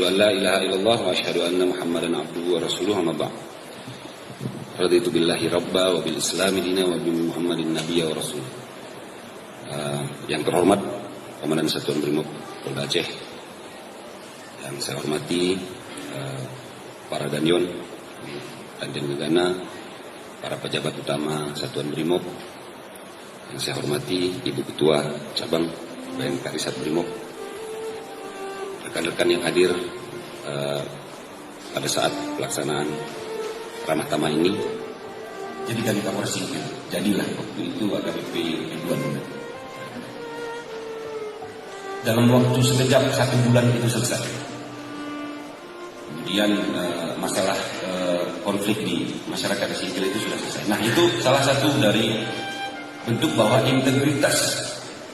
an la ilaha illallah wa asyhadu anna Muhammadan abduhu wa rasuluhu amma ba'd. Raditu billahi rabba wa bil islami dina wa bi Muhammadin nabiyya wa rasul. Yang terhormat Komandan Satuan Brimob Polda Aceh, yang saya hormati para Danyon, Danjen Gegana, para pejabat utama Satuan Brimob, yang saya hormati Ibu Ketua Cabang BNK Risat Brimob, rekan-rekan yang hadir pada saat pelaksanaan ramah tamah ini. Jadikan kabar singkat, jadilah waktu itu AKBP Ridwan. Dalam waktu sekejap 1 bulan itu selesai. Kemudian masalah konflik di masyarakat sipil itu sudah selesai. Nah, itu salah satu dari bentuk bahwa integritas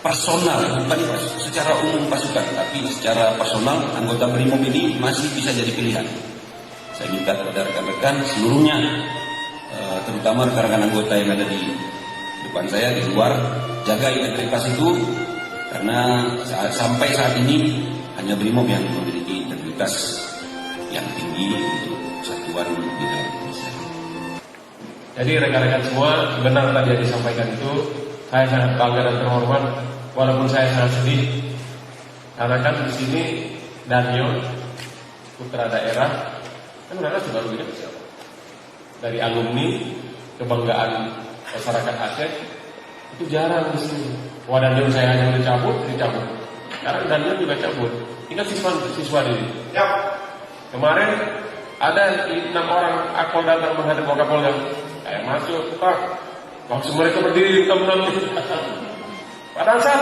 personal, bukan secara umum pasukan, tapi secara personal anggota Brimob ini masih bisa jadi pilihan. Saya minta kepada rekan-rekan seluruhnya, terutama rekan-rekan anggota yang ada di depan saya, di luar, jaga integritas itu, karena sampai saat ini hanya Brimob yang memiliki integritas yang tinggi untuk kesatuan di dalam Indonesia. Jadi rekan-rekan semua, benar tadi yang disampaikan itu, saya sangat bangga dan terhormat, walaupun saya sangat sedih, karena kan di sini Danyon, putra daerah, kan mereka juga lebih siapa? Dari alumni, kebanggaan masyarakat Aceh, itu jarang di sini. Wah, Danyon saya hanya dicabut. Sekarang Danyon juga cabut. Ingat siswa ini. Ya. Kemarin ada 6 orang akpol datang menghadap Wakapolda. Saya masuk, Pak. Langsung mereka berdiri di teman-teman. Pak Dansat,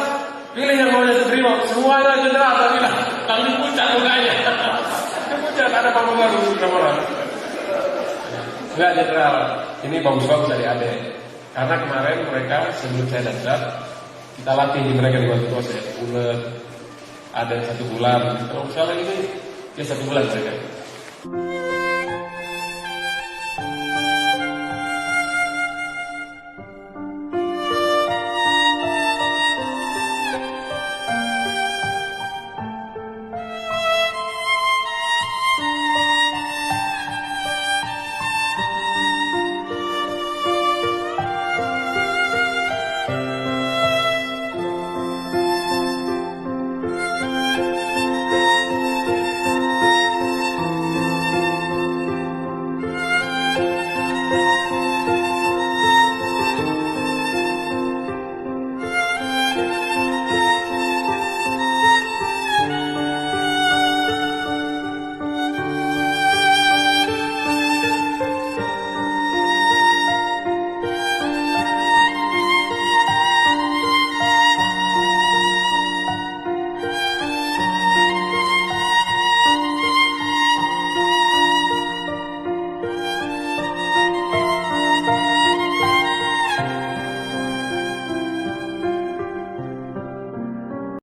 pilih yang mau jadi terima. Semuanya jenderal, saya bilang. Langsung puncak mukanya. Puncak, ada panggung baru orang. Enggak jenderal, ini bagus-bagus dari Ade. Karena kemarin mereka sebelum saya datang, kita latih di mereka di waktu itu saya ulet, ada 1 bulan. Kalau misalnya ini, ya 1 bulan mereka.